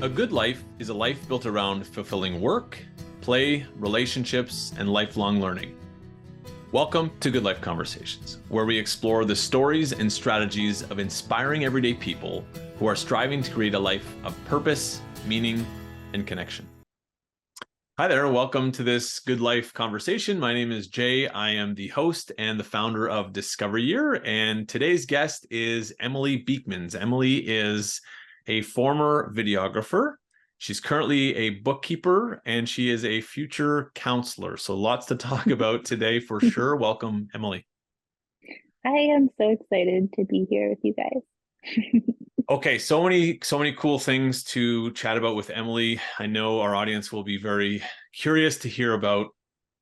A good life is a life built around fulfilling work, play, relationships, and lifelong learning. Welcome to Good Life Conversations, where we explore the stories and strategies of inspiring everyday people who are striving to create a life of purpose, meaning, and connection. Hi there, welcome to this Good Life Conversation. My name is Jay. I am the host and the founder of Discover Year, and today's guest is Emily Beekmans. Emily is a former videographer. She's currently a bookkeeper, and she is a future counselor. So lots to talk about today for sure. Welcome, Emily. I am so excited to be here with you guys. Okay, so many cool things to chat about with Emily. I know our audience will be very curious to hear about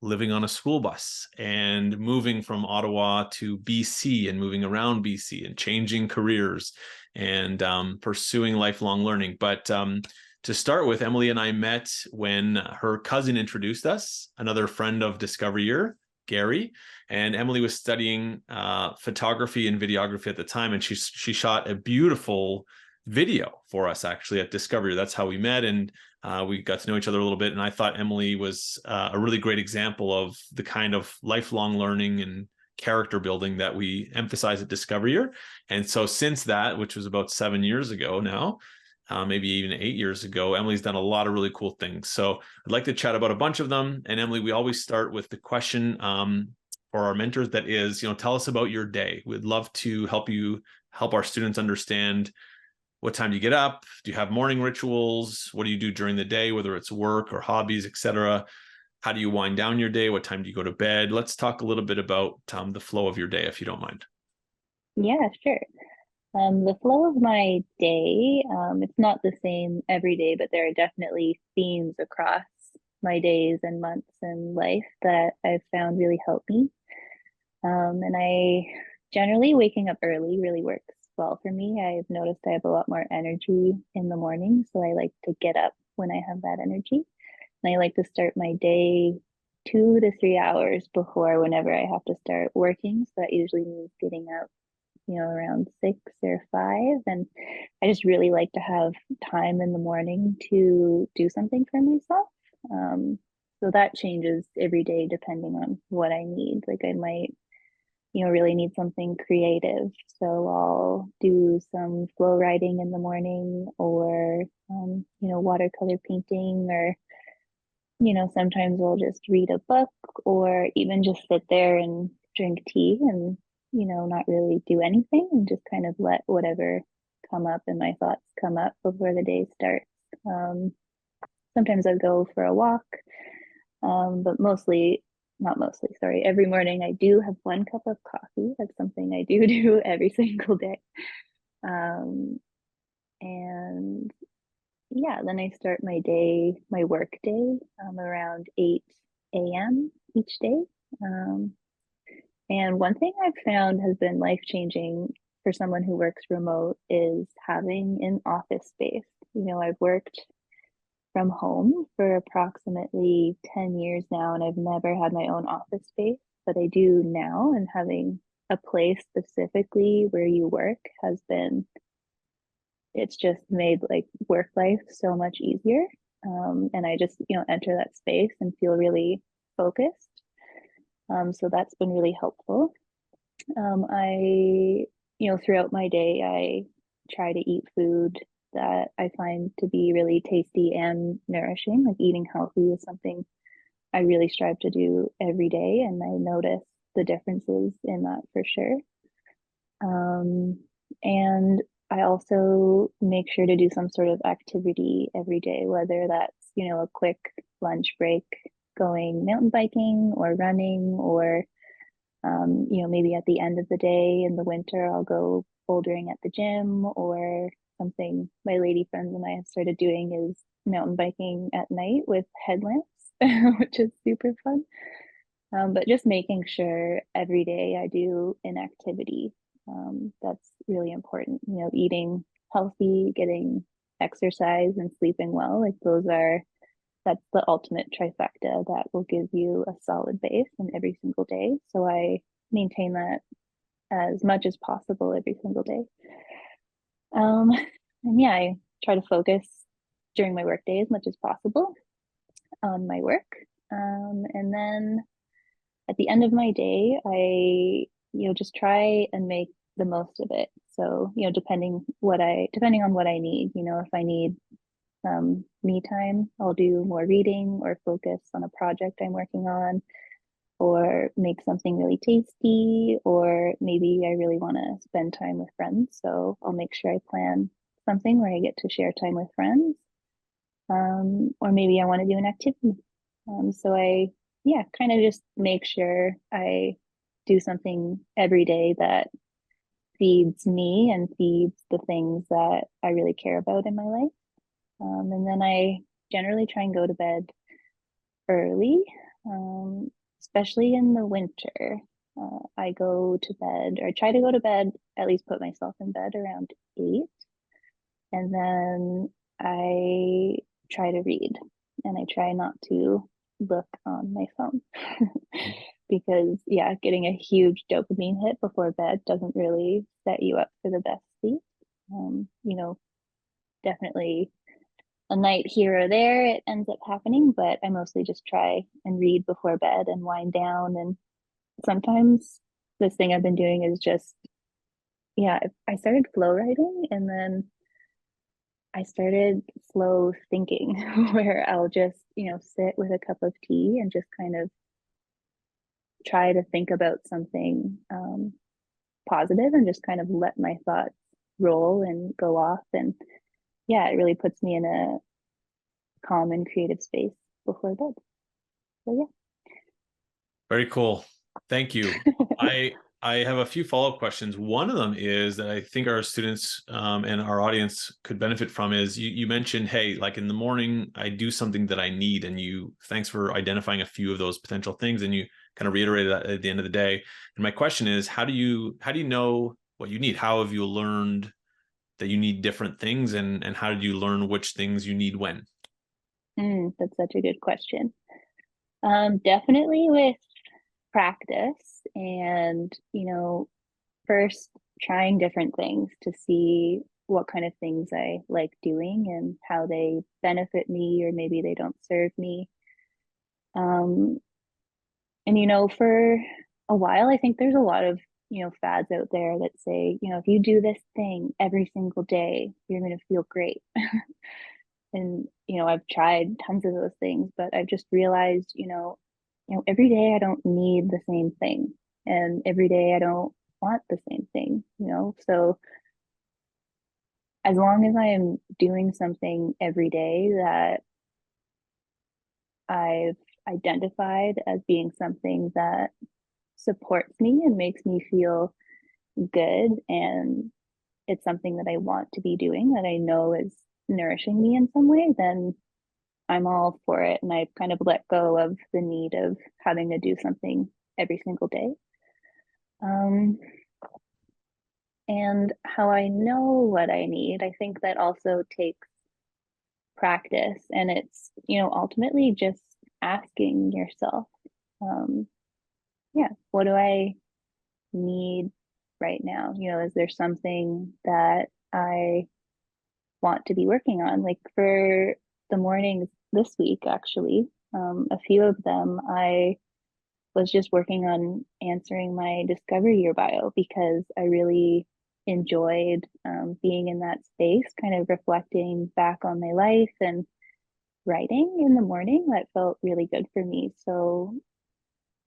living on a school bus and moving from Ottawa to BC and moving around BC and changing careers and pursuing lifelong learning. But to start with, Emily and I met when her cousin introduced us, another friend of Discover Year, Gary, and Emily was studying photography and videography at the time, and she shot a beautiful video for us actually at Discovery. That's how we met, and we got to know each other a little bit. And I thought Emily was a really great example of the kind of lifelong learning and character building that we emphasize at Discovery Year. And so since that, which was about 7 years ago now, maybe even 8 years ago, Emily's done a lot of really cool things. So I'd like to chat about a bunch of them. And Emily, we always start with the question for our mentors that is, tell us about your day. We'd love to help our students understand what time do you get up? Do you have morning rituals? What do you do during the day, whether it's work or hobbies, etc.? How do you wind down your day? What time do you go to bed? Let's talk a little bit about the flow of your day, if you don't mind. Yeah, sure. The flow of my day, it's not the same every day, but there are definitely themes across my days and months in life that I've found really help me. And I generally waking up early really works well for me. I've noticed I have a lot more energy in the morning, so I like to get up when I have that energy. And I like to start my day 2 to 3 hours before whenever I have to start working. So that usually means getting up, around 6 or 5. And I just really like to have time in the morning to do something for myself. Um, so that changes every day depending on what I need. Like I might, really need something creative. So I'll do some flow writing in the morning or, watercolor painting or sometimes we'll just read a book or even just sit there and drink tea and, not really do anything and just kind of let whatever come up and my thoughts come up before the day starts. Sometimes I'll go for a walk, but not mostly, sorry. Every morning I do have 1 cup of coffee. That's something I do do every single day. Um, and yeah, then I start my day, my work day, around 8 a.m. each day. Um, and one thing I've found has been life changing for someone who works remote is having an office space. I've worked from home for approximately 10 years now, and I've never had my own office space, but I do now. And having a place specifically where you work it's just made like work life so much easier. And I just, enter that space and feel really focused. So that's been really helpful. Throughout my day, I try to eat food that I find to be really tasty and nourishing. Like eating healthy is something I really strive to do every day, and I notice the differences in that for sure. And I also make sure to do some sort of activity every day, whether that's, a quick lunch break, going mountain biking or running, or, maybe at the end of the day in the winter, I'll go bouldering at the gym, or something my lady friends and I have started doing is mountain biking at night with headlamps, which is super fun. But just making sure every day I do an activity. That's really important. Eating healthy, getting exercise, and sleeping well. Like that's the ultimate trifecta that will give you a solid base in every single day. So I maintain that as much as possible every single day. Um, and yeah, I try to focus during my work day as much as possible on my work. And then at the end of my day, I, just try and make the most of it. So, depending on what I need, if I need me time, I'll do more reading or focus on a project I'm working on, or make something really tasty, or maybe I really want to spend time with friends. So I'll make sure I plan something where I get to share time with friends. Or maybe I want to do an activity. So yeah, kind of just make sure I do something every day that feeds me and feeds the things that I really care about in my life. And then I generally try and go to bed early, especially in the winter. I go to bed, or I try to go to bed, at least put myself in bed around 8. And then I try to read, and I try not to look on my phone because, yeah, getting a huge dopamine hit before bed doesn't really set you up for the best sleep. Definitely a night here or there, it ends up happening, but I mostly just try and read before bed and wind down. And sometimes this thing I've been doing is just, yeah, I started flow writing, and then I started slow thinking where I'll just, sit with a cup of tea and just kind of try to think about something positive and just kind of let my thoughts roll and go off. And yeah, it really puts me in a calm and creative space before bed. So Very cool. Thank you. yeah. I have a few follow-up questions. One of them is that I think our students and our audience could benefit from is you mentioned, hey, like in the morning, I do something that I need. And thanks for identifying a few of those potential things. And you kind of reiterated that at the end of the day. And my question is, how do you know what you need? How have you learned that you need different things? And how did you learn which things you need when? That's such a good question. Definitely with practice and, first trying different things to see what kind of things I like doing and how they benefit me, or maybe they don't serve me. Um, and, for a while, I think there's a lot of, fads out there that say, if you do this thing every single day, you're going to feel great. And, I've tried tons of those things, but I've just realized, every day I don't need the same thing. And every day I don't want the same thing, So as long as I am doing something every day that I've identified as being something that supports me and makes me feel good, and it's something that I want to be doing that I know is nourishing me in some way, then I'm all for it. And I've kind of let go of the need of having to do something every single day. Um, and how I know what I need, I think that also takes practice. And it's, ultimately just asking yourself, um, yeah, what do I need right now? Is there something that I want to be working on? Like for the mornings this week, actually, a few of them, I was just working on answering my Discover Year bio because I really enjoyed being in that space, kind of reflecting back on my life and writing in the morning. That felt really good for me. So,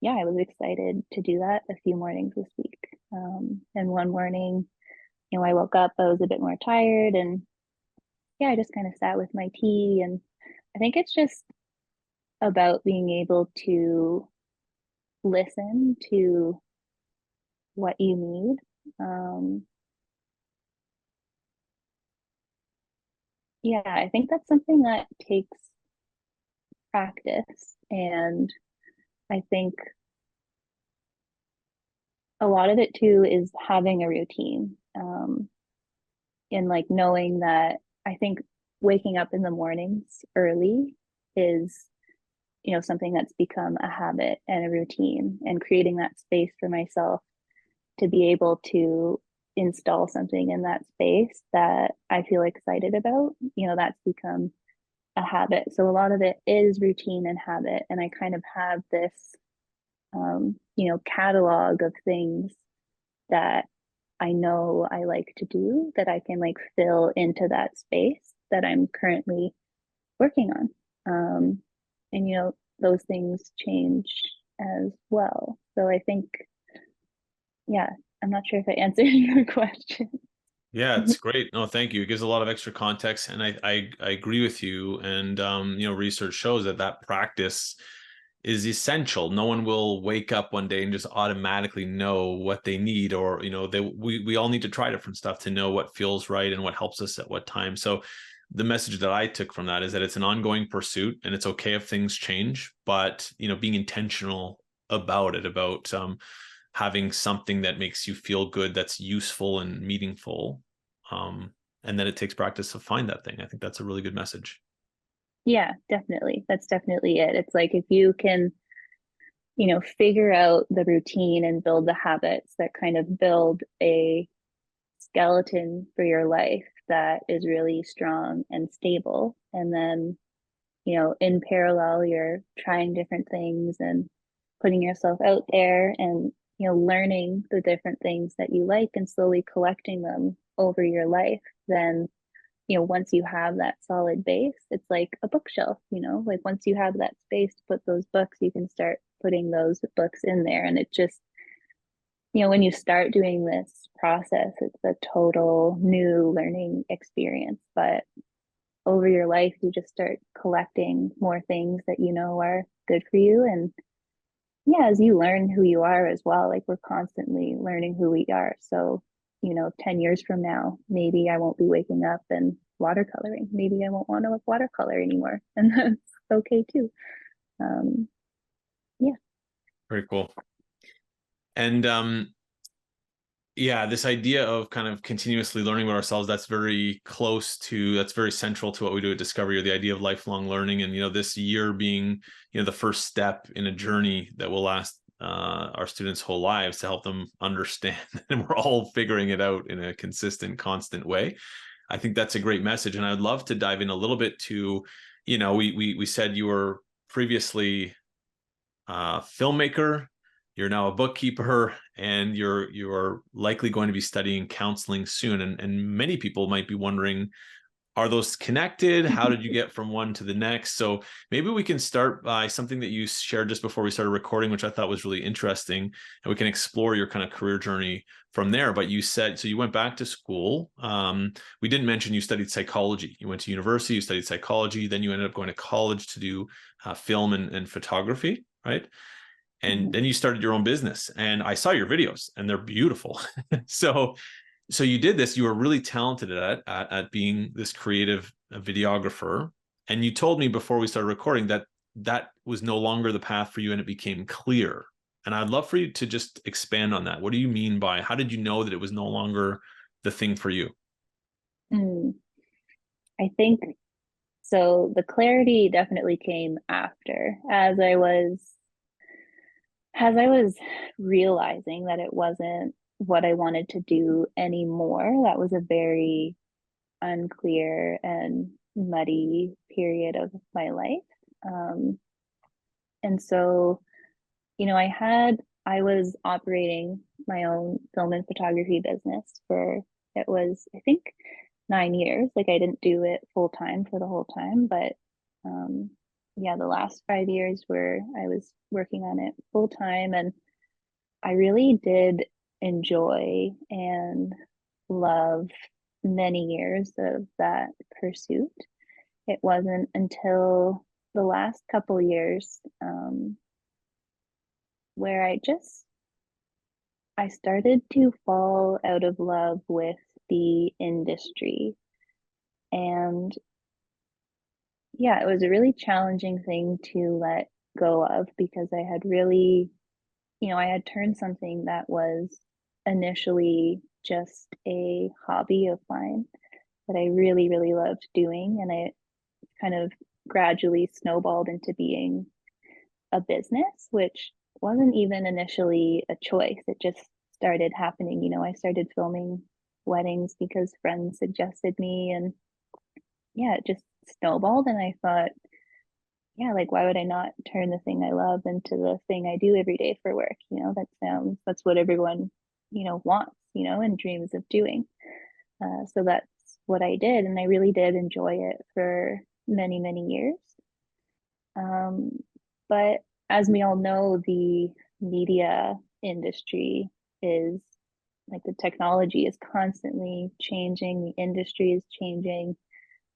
yeah, I was excited to do that a few mornings this week. And one morning, I woke up, I was a bit more tired, and yeah, I just kind of sat with my tea. And I think it's just about being able to listen to what you need. Yeah, I think that's something that takes practice. And I think a lot of it too is having a routine, and like knowing that I think waking up in the mornings early is, something that's become a habit and a routine, and creating that space for myself to be able to install something in that space that I feel excited about. That's become a habit. So a lot of it is routine and habit. And I kind of have this, catalog of things that I know I like to do that I can like fill into that space that I'm currently working on. And, those things change as well. So I think, yeah, I'm not sure if I answered your question. Yeah, it's great. No, thank you. It gives a lot of extra context, and I agree with you. And research shows that practice is essential. No one will wake up one day and just automatically know what they need, or we all need to try different stuff to know what feels right and what helps us at what time. So the message that I took from that is that it's an ongoing pursuit, and it's okay if things change, but being intentional about it, about having something that makes you feel good, that's useful and meaningful. And then it takes practice to find that thing. I think that's a really good message. Yeah, definitely. That's definitely it. It's like if you can, figure out the routine and build the habits that kind of build a skeleton for your life that is really strong and stable. And then, in parallel, you're trying different things and putting yourself out there and, learning the different things that you like and slowly collecting them over your life. Then, once you have that solid base, it's like a bookshelf, like once you have that space to put those books, you can start putting those books in there. And it just, when you start doing this process, it's a total new learning experience. But over your life, you just start collecting more things that you know are good for you. And yeah, as you learn who you are as well, like we're constantly learning who we are. So, 10 years from now, maybe I won't be waking up and watercoloring. Maybe I won't want to watercolor anymore. And that's okay too. Um, yeah. Very cool. And yeah, this idea of kind of continuously learning about ourselves, that's very central to what we do at Discovery, or the idea of lifelong learning. And this year being the first step in a journey that will last our students' whole lives, to help them understand and we're all figuring it out in a consistent, constant way. I think that's a great message. And I'd love to dive in a little bit to, we said you were previously a filmmaker, you're now a bookkeeper, and you're likely going to be studying counseling soon. And many people might be wondering, are those connected? How did you get from one to the next? So maybe we can start by something that you shared just before we started recording, which I thought was really interesting, and we can explore your kind of career journey from there. But you said, so you went back to school. We didn't mention you studied psychology. You went to university, you studied psychology, then you ended up going to college to do film and photography, right? And then you started your own business, and I saw your videos and they're beautiful. So you did this, you were really talented at being this creative videographer. And you told me before we started recording that was no longer the path for you, and it became clear. And I'd love for you to just expand on that. What do you mean by, how did you know that it was no longer the thing for you? Mm, I think so. The clarity definitely came after, as I was realizing that it wasn't what I wanted to do anymore. That was a very unclear and muddy period of my life. Um, and so, I was operating my own film and photography business for, it was, I think, 9 years. Like I didn't do it full time for the whole time, but um, yeah, the last 5 years where I was working on it full time. And I really did enjoy and love many years of that pursuit. It wasn't until the last couple years where I started to fall out of love with the industry. And yeah, it was a really challenging thing to let go of because I had really, I had turned something that was initially just a hobby of mine that I really, really loved doing. And it kind of gradually snowballed into being a business, which wasn't even initially a choice. It just started happening. I started filming weddings because friends suggested me. And yeah, it just snowballed, and I thought, yeah, like why would I not turn the thing I love into the thing I do every day for work? That's what everyone, wants, and dreams of doing. So that's what I did, and I really did enjoy it for many, many years. Um, but as we all know, the media industry is like the technology is constantly changing, the industry is changing,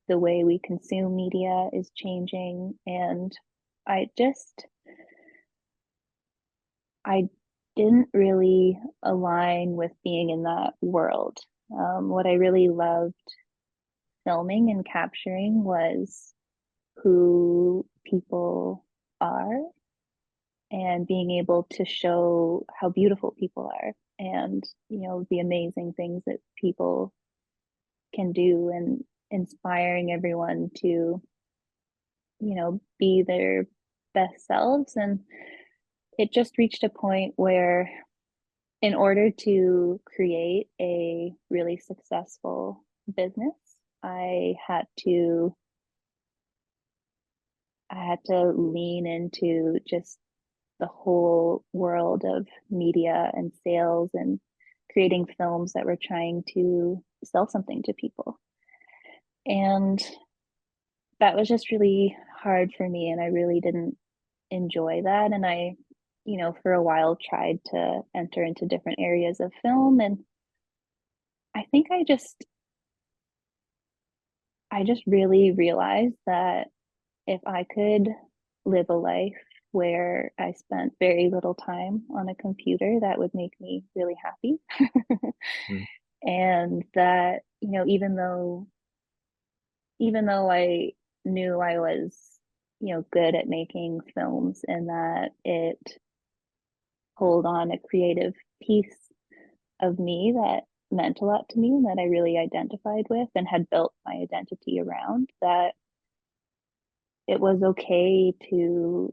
the way we consume media is changing. And I just, I didn't really align with being in that world. What I really loved filming and capturing was who people are and being able to show how beautiful people are and the amazing things that people can do and inspiring everyone to be their best selves. And it just reached a point where in order to create a really successful business, i had to I had to lean into just the whole world of media and sales and creating films that were trying to sell something to people. And that was just really hard for me. And I really didn't enjoy that. And I, for a while tried to enter into different areas of film. And I think I just really realized that if I could live a life where I spent very little time on a computer, that would make me really happy. Mm. And that, even though I knew I was, good at making films and that it pulled on a creative piece of me that meant a lot to me and that I really identified with and had built my identity around, that it was okay to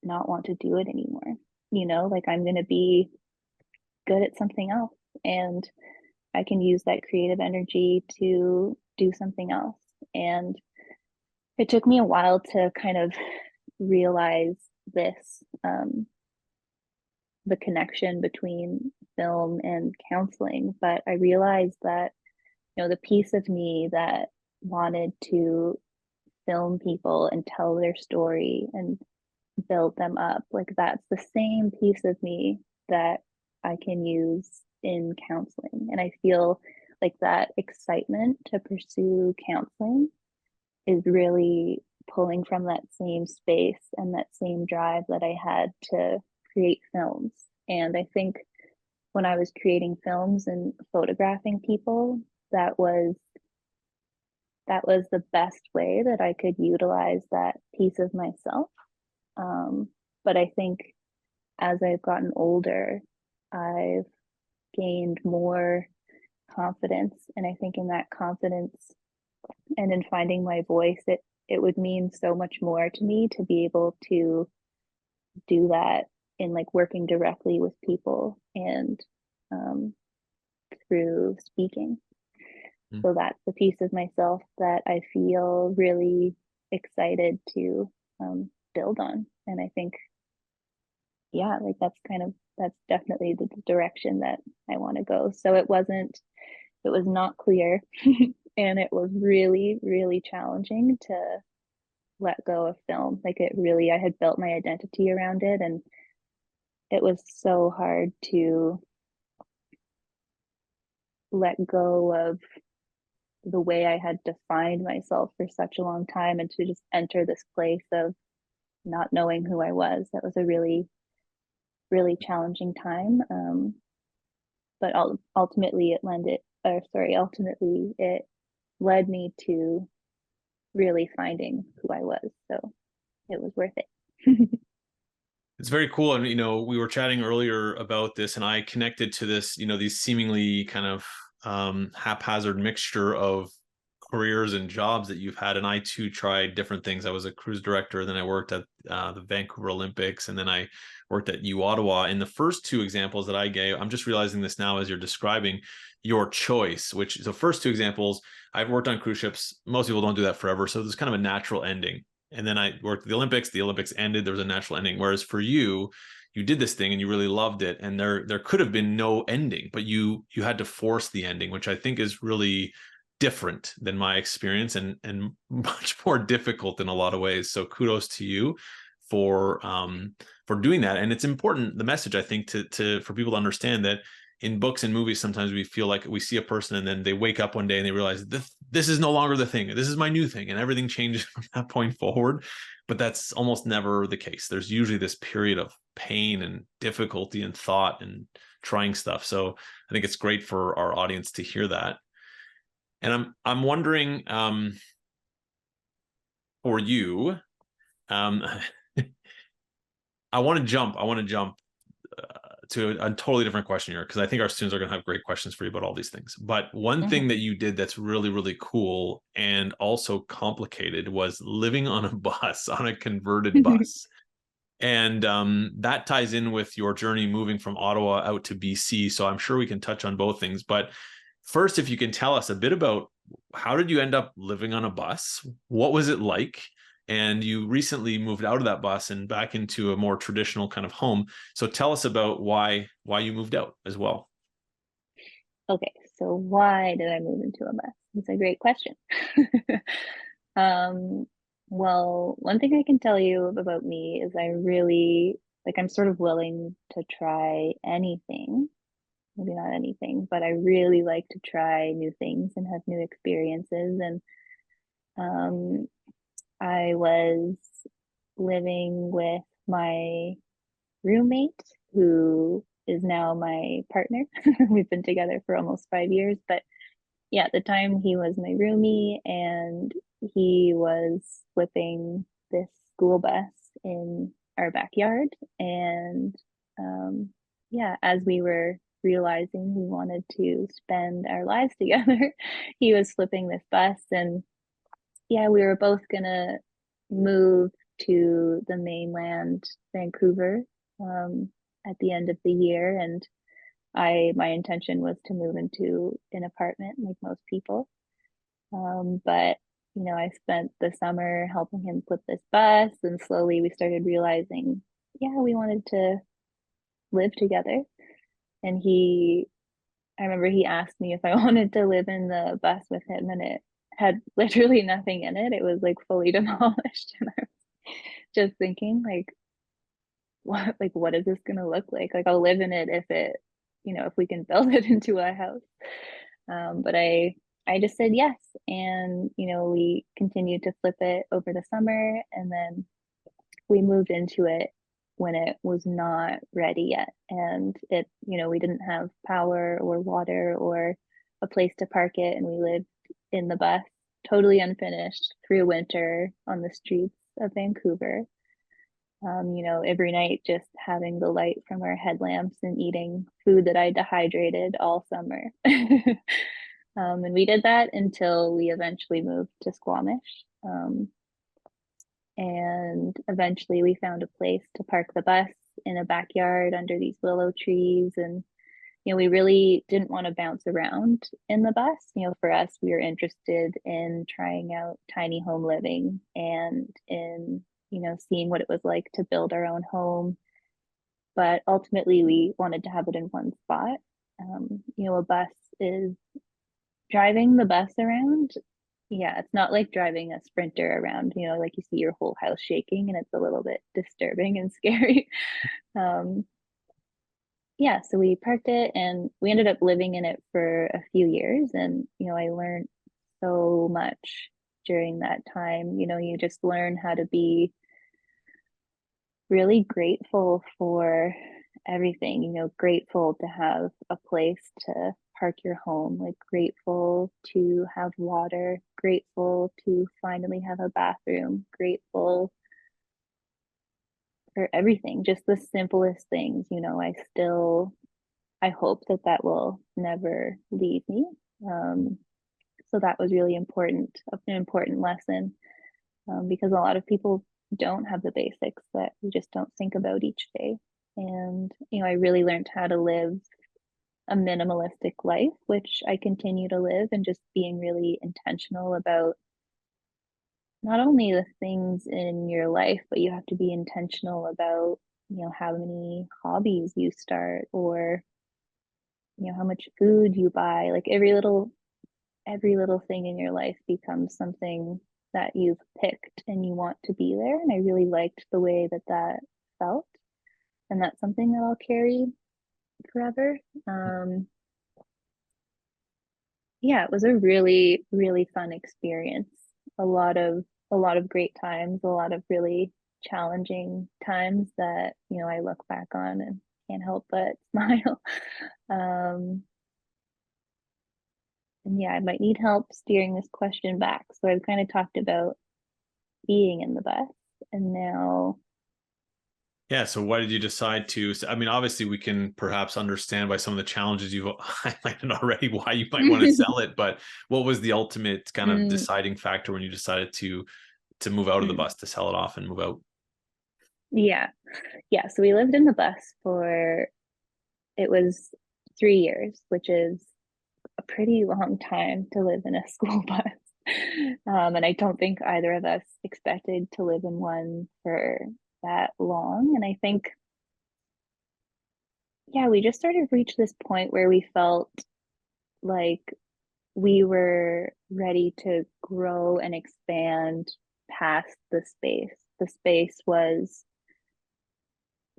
not want to do it anymore. Like I'm going to be good at something else and I can use that creative energy to do something else. And it took me a while to kind of realize this, the connection between film and counseling. But I realized that, the piece of me that wanted to film people and tell their story and build them up, like that's the same piece of me that I can use in counseling. And I feel like that excitement to pursue counseling is really pulling from that same space and that same drive that I had to create films. And I think when I was creating films and photographing people, that was the best way that I could utilize that piece of myself. But I think as I've gotten older, I've gained more confidence. And I think in that confidence and in finding my voice, it would mean so much more to me to be able to do that in like working directly with people and um, through speaking. Mm. So that's the piece of myself that I feel really excited to build on. And I think, yeah, like that's definitely the direction that I want to go. So it was not clear and it was really, really challenging to let go of film. Like I had built my identity around it and it was so hard to let go of the way I had defined myself for such a long time and to just enter this place of not knowing who I was. That was a really, really challenging time. But ultimately it led me to really finding who I was. So it was worth it. It's very cool. And, we were chatting earlier about this, and I connected to this, these seemingly kind of haphazard mixture of careers and jobs that you've had, and I too tried different things. I was a cruise director, then I worked at the Vancouver Olympics, and then I worked at U Ottawa. In the first two examples that I gave, I'm just realizing this now as you're describing your choice, which the first two examples, I've worked on cruise ships. Most people don't do that forever, so there's kind of a natural ending. And then I worked at the Olympics ended, there was a natural ending. Whereas for you, you did this thing and you really loved it, and there could have been no ending, but you had to force the ending, which I think is really different than my experience, and much more difficult in a lot of ways. So kudos to you for doing that. And it's important, the message, I think, to for people to understand that in books and movies, sometimes we feel like we see a person and then they wake up one day and they realize this is no longer the thing. This is my new thing, and everything changes from that point forward. But that's almost never the case. There's usually this period of pain and difficulty and thought and trying stuff. So I think it's great for our audience to hear that. And I'm wondering, for you, um, I want to jump to a totally different question here, because I think our students are going to have great questions for you about all these things. But one thing that you did that's really, really cool and also complicated was living on a bus, on a converted bus. And that ties in with your journey moving from Ottawa out to BC. So I'm sure we can touch on both things. But first, if you can tell us a bit about how did you end up living on a bus? What was it like? And you recently moved out of that bus and back into a more traditional kind of home. So tell us about why you moved out as well. Okay, so why did I move into a bus? It's a great question. um, well, one thing I can tell you about me is I really like, I'm sort of willing to try anything. Maybe not anything, but I really like to try new things and have new experiences. And um, I was living with my roommate, who is now my partner. We've been together for almost 5 years, but yeah, at the time he was my roomie, and he was flipping this school bus in our backyard. And um, yeah, as we were realizing we wanted to spend our lives together, he was flipping this bus. And yeah, we were both gonna move to the mainland, Vancouver, at the end of the year. And my intention was to move into an apartment like most people. But I spent the summer helping him flip this bus, and slowly we started realizing, yeah, we wanted to live together. And I remember he asked me if I wanted to live in the bus with him, and it had literally nothing in it. It was like fully demolished. And I was just thinking, what is this gonna look like? Like, I'll live in it if we can build it into a house. But I just said yes. And we continued to flip it over the summer, and then we moved into it when it was not ready yet. And we didn't have power or water or a place to park it, and we lived in the bus, totally unfinished, through winter on the streets of Vancouver. Every night just having the light from our headlamps and eating food that I dehydrated all summer. And we did that until we eventually moved to Squamish. And eventually we found a place to park the bus in a backyard under these willow trees. And we really didn't want to bounce around in the bus. For us, we were interested in trying out tiny home living, and in seeing what it was like to build our own home. But ultimately we wanted to have it in one spot. A bus is driving the bus around. Yeah, it's not like driving a Sprinter around, like you see your whole house shaking, and it's a little bit disturbing and scary. um, yeah, so we parked it and we ended up living in it for a few years. And I learned so much during that time. You just learn how to be really grateful for everything, grateful to have a place to park your home, like grateful to have water, grateful to finally have a bathroom, grateful for everything, just the simplest things. I hope that will never leave me. So that was really important, an important lesson, because a lot of people don't have the basics that we just don't think about each day. And, I really learned how to live a minimalistic life, which I continue to live, and just being really intentional about not only the things in your life, but you have to be intentional about, how many hobbies you start, or, how much food you buy. Like every little thing in your life becomes something that you've picked and you want to be there. And I really liked the way that that felt. And that's something that I'll carry forever. Yeah, it was a really, really fun experience. A lot of great times, a lot of really challenging times that, I look back on and can't help but smile. Um, and yeah, I might need help steering this question back. So I've kind of talked about being in the bus, and now, Yeah. So why did you decide to? I mean, obviously, we can perhaps understand by some of the challenges you've highlighted already why you might want to sell it. But what was the ultimate kind of mm, deciding factor when you decided to move out of the mm, bus, to sell it off and move out? yeah, yeah. So we lived in the bus for, it was 3 years, which is a pretty long time to live in a school bus. And I don't think either of us expected to live in one for that long. And I think, yeah, we just sort of reached this point where we felt like we were ready to grow and expand past the space. The space was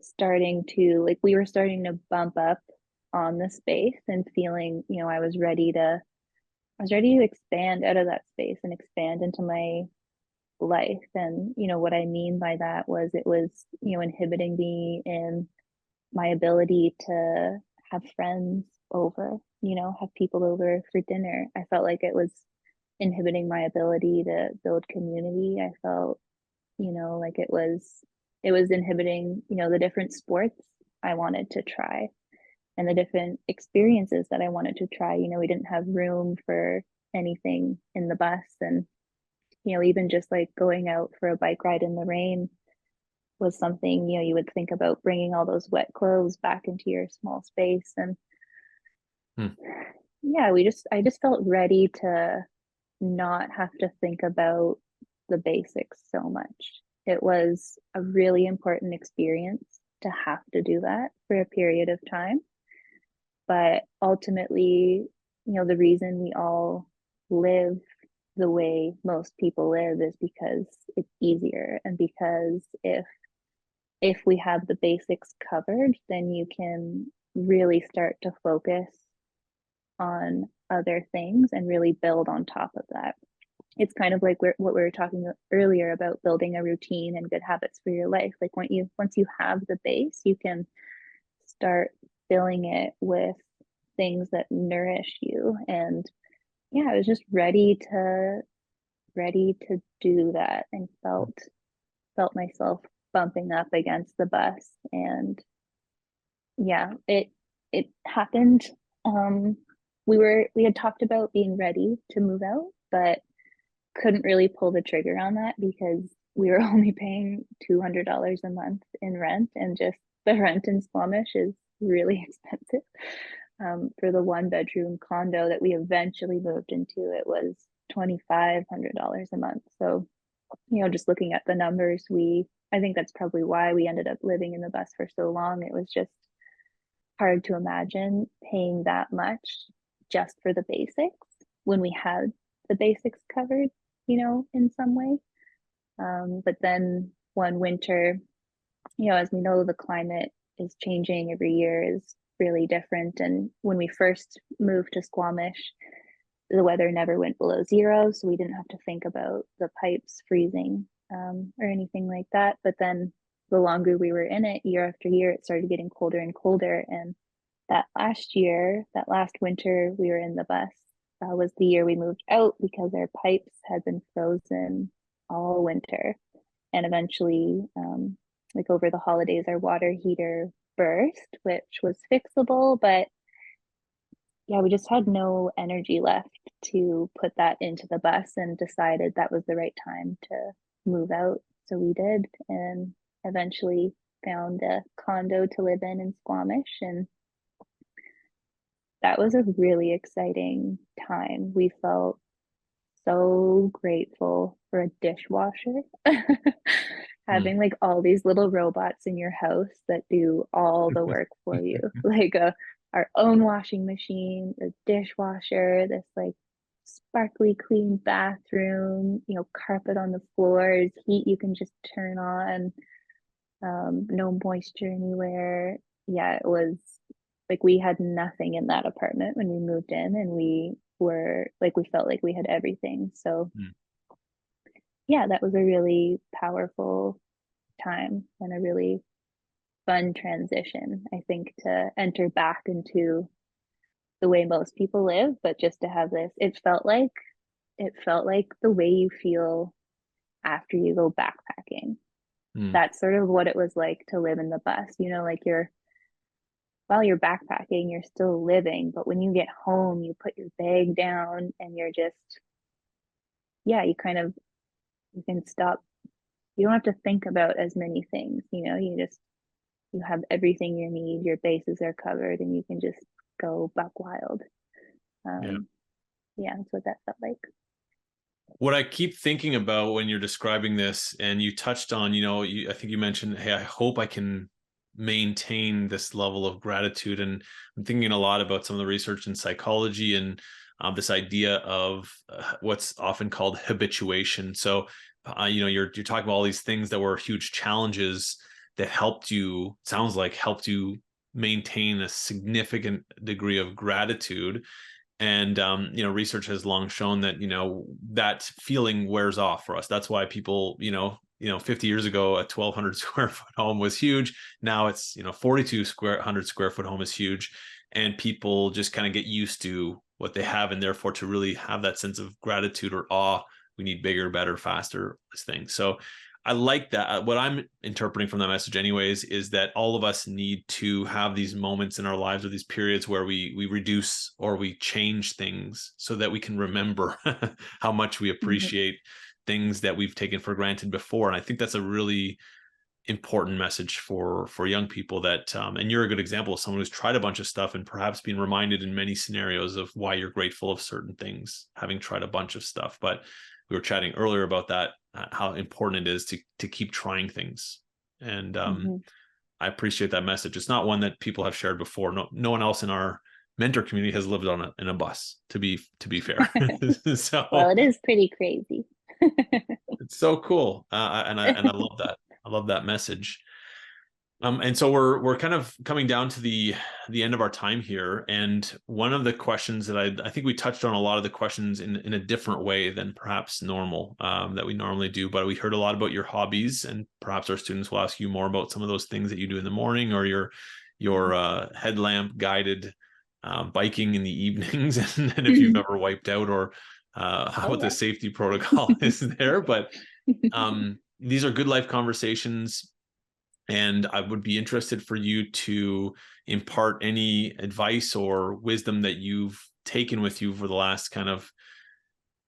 starting to, like, we were starting to bump up on the space and feeling, I was ready to expand out of that space and expand into my life. And, what I mean by that was, it was, inhibiting me in my ability to have friends over, have people over for dinner. I felt like it was inhibiting my ability to build community. I felt, like it was inhibiting, the different sports I wanted to try and the different experiences that I wanted to try. We didn't have room for anything in the bus. And, even just like going out for a bike ride in the rain was something, you would think about bringing all those wet clothes back into your small space. And Hmm. yeah, I just felt ready to not have to think about the basics so much. It was a really important experience to have to do that for a period of time. But ultimately, the reason we all live the way most people live is because it's easier, and because if we have the basics covered, then you can really start to focus on other things and really build on top of that. It's kind of like what we were talking earlier about building a routine and good habits for your life. Like once you have the base, you can start filling it with things that nourish you. And yeah, I was just ready to do that, and felt myself bumping up against the bus. And yeah, it happened. um we had talked about being ready to move out, but couldn't really pull the trigger on that because we were only paying $200 a month in rent, and just the rent in Squamish is really expensive. For the 1 bedroom condo that we eventually moved into, it was $2,500 a month. So, just looking at the numbers, I think that's probably why we ended up living in the bus for so long. It was just hard to imagine paying that much just for the basics when we had the basics covered, in some way. But then one winter, as we know, the climate is changing every year, is really different. And when we first moved to Squamish, the weather never went below zero, so we didn't have to think about the pipes freezing, or anything like that. But then the longer we were in it, year after year, it started getting colder and colder. And that last winter we were in the bus, was the year we moved out, because our pipes had been frozen all winter. And eventually, like over the holidays, our water heater burst, which was fixable, but yeah, we just had no energy left to put that into the bus and decided that was the right time to move out. So we did, and eventually found a condo to live in Squamish. And that was a really exciting time. We felt so grateful for a dishwasher. Hmm. Having like all these little robots in your house that do all the work for you, like our own washing machine, a dishwasher, this like sparkly clean bathroom, carpet on the floors, heat you can just turn on, no moisture anywhere. Yeah, it was like we had nothing in that apartment when we moved in, and we were like, we felt like we had everything. So Hmm. yeah, that was a really powerful time and a really fun transition, I think, to enter back into the way most people live, but just to have this, it felt like the way you feel after you go backpacking. Hmm. That's sort of what it was like to live in the bus. Like while you're backpacking, you're still living, but when you get home, you put your bag down and you're just, yeah, you can stop. You don't have to think about as many things, you have everything you need, your bases are covered, and you can just go buck wild. Yeah. Um, yeah, that's what that felt like. What I keep thinking about when you're describing this, and you touched on, I think you mentioned, hey, I hope I can maintain this level of gratitude. And I'm thinking a lot about some of the research in psychology and this idea of what's often called habituation. So, you're talking about all these things that were huge challenges that helped you, sounds like helped you maintain a significant degree of gratitude. And research has long shown that that feeling wears off for us. That's why people 50 years ago a 1,200 square foot home was huge. Now it's 4,200 square foot home is huge, and people just kind of get used to what they have, and therefore to really have that sense of gratitude or awe, we need bigger, better, faster things. So I like that. What I'm interpreting from that message, anyways, is that all of us need to have these moments in our lives, or these periods where we reduce or we change things, so that we can remember how much we Mhm. appreciate things that we've taken for granted before. And I think that's a really important message for young people. That and you're a good example of someone who's tried a bunch of stuff and perhaps been reminded in many scenarios of why you're grateful of certain things, having tried a bunch of stuff. But we were chatting earlier about that, how important it is to keep trying things. And Mhm. I appreciate that message. It's not one that people have shared before. No one else in our mentor community has lived in a bus, to be fair. Well, So it is pretty crazy. it's so cool, and I love that. I love that message. And so we're kind of coming down to the end of our time here. And one of the questions that I think we touched on a lot of the questions in a different way than perhaps normal, that we normally do. But we heard a lot about your hobbies, and perhaps our students will ask you more about some of those things that you do in the morning, or your headlamp guided biking in the evenings, and if you've ever wiped out, or Oh what the yeah. safety protocol is there. But these are good life conversations, and I would be interested for you to impart any advice or wisdom that you've taken with you for the last kind of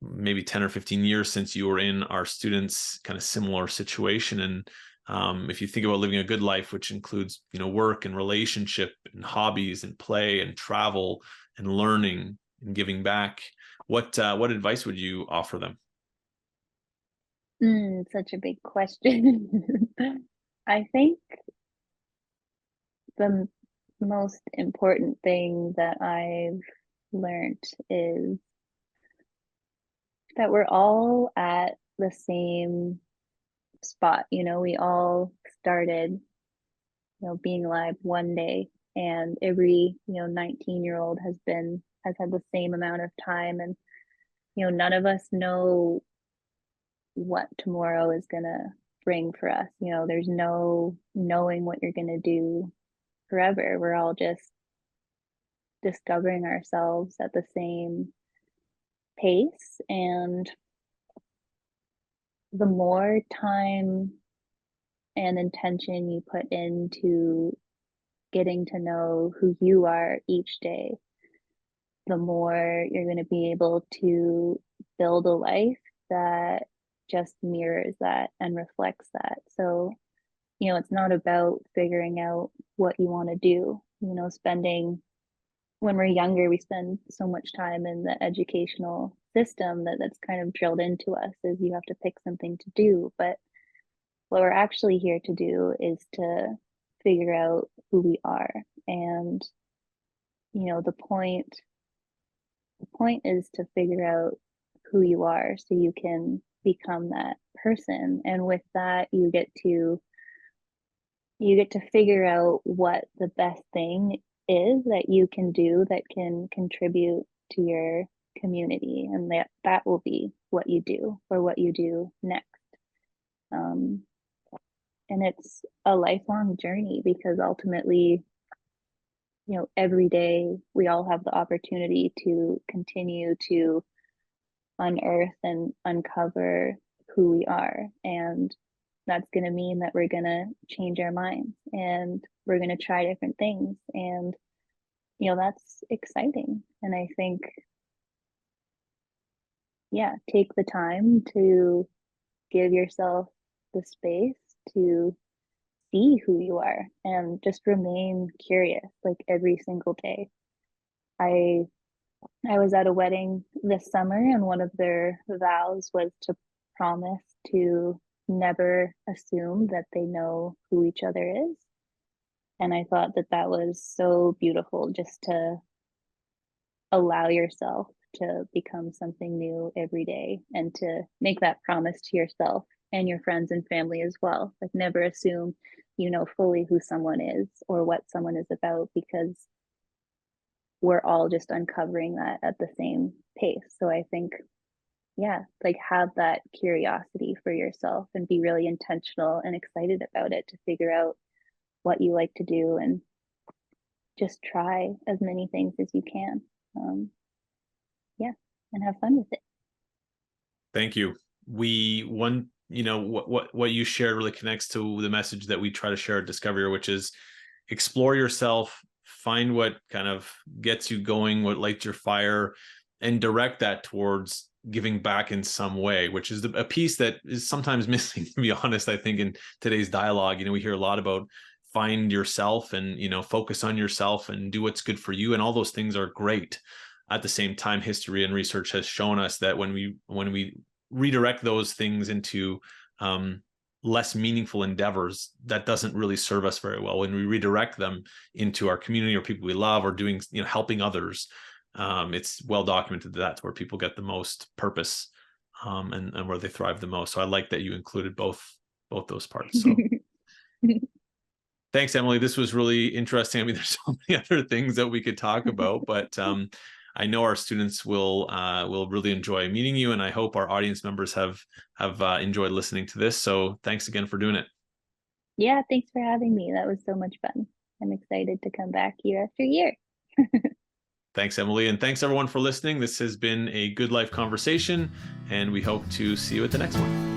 maybe 10 or 15 years since you were in our students' kind of similar situation. And if you think about living a good life, which includes, work and relationship and hobbies and play and travel and learning and giving back, what advice would you offer them? Such a big question. I think the most important thing that I've learned is that we're all at the same spot. We all started, being alive one day, and every, 19-year-old has had the same amount of time. And, none of us know what tomorrow is going to bring for us. There's no knowing what you're going to do forever. We're all just discovering ourselves at the same pace. And the more time and intention you put into getting to know who you are each day, the more you're going to be able to build a life that just mirrors that and reflects that. So, it's not about figuring out what you want to do, spending when we're younger, we spend so much time in the educational system that's kind of drilled into us is you have to pick something to do. But what we're actually here to do is to figure out who we are. And, the point is to figure out who you are so you can become that person. And with that, you get to figure out what the best thing is that you can do that can contribute to your community, and that will be what you do or what you do next. um, and it's a lifelong journey because ultimately, every day we all have the opportunity to continue to unearth and uncover who we are. And that's going to mean that we're going to change our minds and we're going to try different things. And, that's exciting. And I think, yeah, take the time to give yourself the space to see who you are and just remain curious like every single day. I I was at a wedding this summer, and one of their vows was to promise to never assume that they know who each other is. And I thought that that was so beautiful, just to allow yourself to become something new every day and to make that promise to yourself and your friends and family as well. Like, never assume you know fully who someone is or what someone is about, because we're all just uncovering that at the same pace. So I think, yeah, like, have that curiosity for yourself and be really intentional and excited about it to figure out what you like to do, and just try as many things as you can. Yeah, and have fun with it. Thank you. What you shared really connects to the message that we try to share at Discover, which is explore yourself, find what kind of gets you going, what lights your fire, and direct that towards giving back in some way, which is a piece that is sometimes missing, to be honest. I think in today's dialogue, we hear a lot about find yourself and, focus on yourself and do what's good for you. And all those things are great. At the same time, history and research has shown us that when we redirect those things into less meaningful endeavors, that doesn't really serve us very well. When we redirect them into our community or people we love or doing, helping others, it's well documented that that's where people get the most purpose, and where they thrive the most. So I like that you included both those parts. So thanks, Emily. This was really interesting. I mean, there's so many other things that we could talk about, but I know our students will really enjoy meeting you, and I hope our audience members have enjoyed listening to this. So thanks again for doing it. Yeah, thanks for having me. That was so much fun. I'm excited to come back year after year. Thanks, Emily, and thanks everyone for listening. This has been a Good Life conversation, and we hope to see you at the next one.